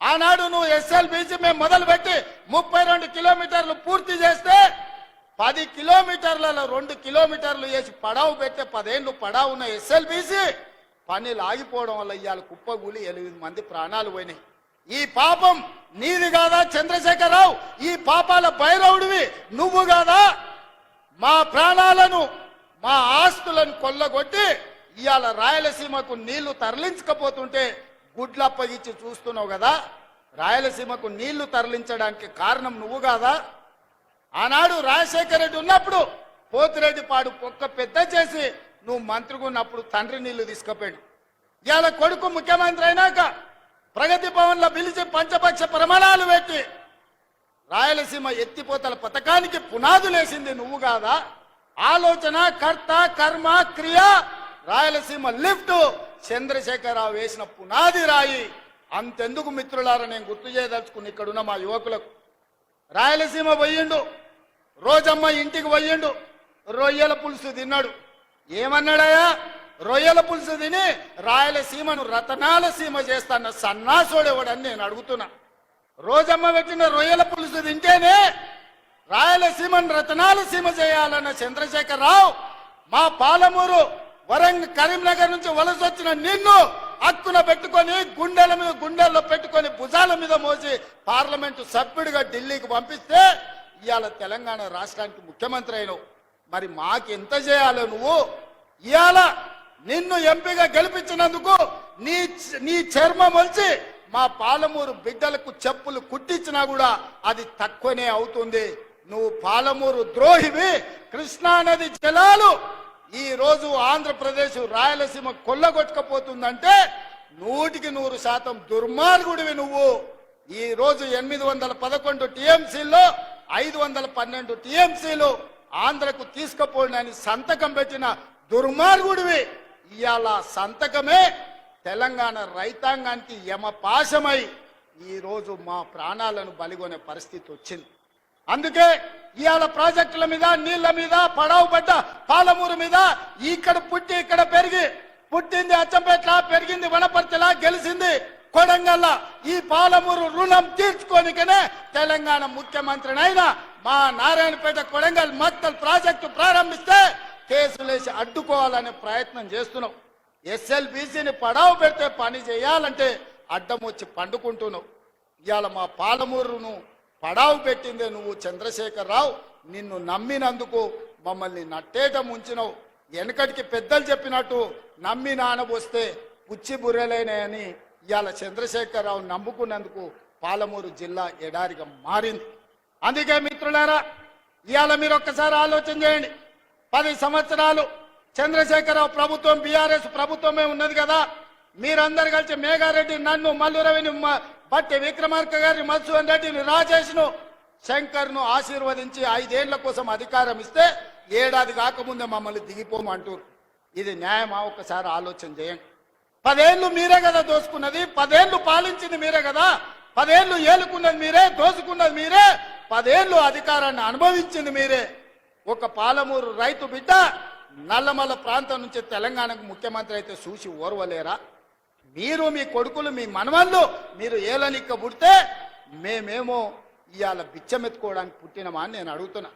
ఆనాడు నువ్వు ఎస్ఎల్బీసీ మేము మొదలుపెట్టి 32 కిలోమీటర్లు పూర్తి చేస్తే 10 కిలోమీటర్లలో 2 కిలోమీటర్లు వేసి పడావు పెట్టే 10 ఏళ్ళు పడావు ఉన్న ఎస్ఎల్బీసీ పనులు ఆగిపోవడం వల్ల ఇవాళ కుప్పగూలి 8 మంది ప్రాణాలు పోయినాయి. ఈ పాపం నీది కాదా చంద్రశేఖరరావు? ఈ పాపాల భైరవుడివి నువ్వు కాదా? మా ప్రాణాలను మా ఆస్తులను కొల్లగొట్టి ఇవాళ రాయలసీమకు నీళ్లు తరలించకపోతుంటే గుడ్లు అప్పగిచ్చి చూస్తున్నావు కదా. రాయలసీమకు నీళ్లు తరలించడానికి కారణం నువ్వు కాదా? ఆనాడు రాజశేఖర రెడ్డి ఉన్నప్పుడు పోతిరెడ్డి పాడు పొక్క పెద్ద చేసి నువ్వు మంత్రిగా ఉన్నప్పుడు తండ్రి నీళ్లు తీసుకుపోయాడు. ఇవాళ కొడుకు ముఖ్యమంత్రి అయినాక ప్రగతి భవన్లో పిలిచి పంచపక్ష ప్రమాణాలు పెట్టి రాయలసీమ ఎత్తిపోతల పథకానికి పునాదులేసింది నువ్వు కాదా? ఆలోచన కర్త కర్మ క్రియ రాయలసీమ లిఫ్ట్ చంద్రశేఖరరావు వేసిన పునాది రాయి. అంతెందుకు మిత్రులారా, నేను గుర్తు చేయదలుచుకుని ఇక్కడున్న మా యువకులకు, రాయలసీమ పోయిండు, రోజమ్మ ఇంటికి పోయిండు, రొయ్యల పులుసు తిన్నాడు. ఏమన్నాడయా? రొయ్యల పులుసు తిని రాయలసీమను రతనాల సీమ చేస్తాన్న సన్నాసోడేవాడని నేను అడుగుతున్నా. రోజమ్మ పెట్టిన రొయ్యల పులుసు తింటేనే రాయలసీమను రతనాల సీమ చేయాలన్న చంద్రశేఖరరావు మా పాలమూరు కరీంనగర్ నుంచి వలస వచ్చిన నిన్ను హక్కున పెట్టుకొని గుండెల్లో పెట్టుకొని భుజాల మీద మోసి పార్లమెంటు సభ్యుడిగా ఢిల్లీకి పంపిస్తే ఇవాళ తెలంగాణ రాష్ట్రానికి ముఖ్యమంత్రి అయినావు. మరి మాకెంత చేయాలో నువ్వు? ఇవాళ నిన్ను ఎంపీగా గెలిపించినందుకు నీ చర్మం వచ్చి మా పాలమూరు బిడ్డలకు చెప్పులు కుట్టించినా కూడా అది తక్కువనే అవుతుంది. నువ్వు పాలమూరు ద్రోహివి. కృష్ణా నది జలాలు ఈ రోజు ఆంధ్రప్రదేశ్ రాయలసీమ కొల్లగొట్టకపోతుందంటే 100% దుర్మార్గుడివి నువ్వు. ఈ రోజు 811 టీఎంసీల్లో 512 టీఎంసీలు ఆంధ్రకు తీసుకుపోయినని సంతకం పెట్టిన దుర్మార్గుడివి. ఇవాళ సంతకమే తెలంగాణ రైతాంగానికి యమపాశమై ఈ రోజు మా ప్రాణాలను బలిగొనే పరిస్థితి వచ్చింది. అందుకే ఇవాళ ప్రాజెక్టుల మీద నీళ్ల మీద పడావు పడ్డ పాలమూరు మీద ఇక్కడ పుట్టి ఇక్కడ పెరిగి పుట్టింది అచ్చంపేట్ల, పెరిగింది వనపర్తిలా, గెలిచింది కొడంగల్ల. ఈ పాలమూరు రుణం తీర్చుకోనికనే తెలంగాణ ముఖ్యమంత్రినైనా మా నారాయణపేట కొడంగల్ మక్తల్ ప్రాజెక్టు ప్రారంభిస్తే కేసులేసి అడ్డుకోవాలనే ప్రయత్నం చేస్తున్నావు. ఎస్ఎల్బీసీని పడావు పెడితే పని చేయాలంటే అడ్డం వచ్చి పండుకుంటున్నావు. ఇవాళ మా పాలమూరును పడావు పెట్టిందే నువ్వు చంద్రశేఖరరావు. నిన్ను నమ్మినందుకు మమ్మల్ని నట్టేట ముంచినవు. వెనకటికి పెద్దలు చెప్పినట్టు నమ్మి నానబోస్తే పుచ్చి బుర్రెలైనాయని ఇవాళ చంద్రశేఖరరావు నమ్ముకున్నందుకు పాలమూరు జిల్లా ఎడారిగా మారింది. అందుకే మిత్రులారా, ఇవాళ మీరు ఒక్కసారి ఆలోచన చేయండి. 10 సంవత్సరాలు చంద్రశేఖరరావు ప్రభుత్వం బీఆర్ఎస్ ప్రభుత్వమే ఉన్నది కదా. మీరందరు కలిసి మేఘారెడ్డి, నన్ను, మల్లు రవిని, బట్టి విక్రమార్క గారిని, మధుసూదన్ రెడ్డిని, రాజేష్ను, శంకర్ను ఆశీర్వదించి 5 ఏళ్ల కోసం అధికారం ఇస్తే ఏడాది కాకముందే మమ్మల్ని దిగిపోమంటారు. ఇది న్యాయమా? ఒక్కసారి ఆలోచన చేయండి. 10 ఏళ్ళు మీరే కదా దోసుకున్నది, 10 ఏళ్ళు పాలించింది మీరే కదా, 10 ఏళ్ళు ఏలుకున్నది మీరే, దోసుకున్నది మీరే, 10 ఏళ్ళు అధికారాన్ని అనుభవించింది మీరే. ఒక పాలమూరు రైతు బిడ్డ నల్లమల్ల ప్రాంతం నుంచి తెలంగాణకు ముఖ్యమంత్రి అయితే చూసి ఓర్వలేరా? మీరు, మీ కొడుకులు, మీ మనవళ్ళు మీరు ఏలనిక్క పుడితే మేమేమో ఇవాళ బిచ్చమెత్తుకోవడానికి పుట్టినమా అని నేను అడుగుతున్నా.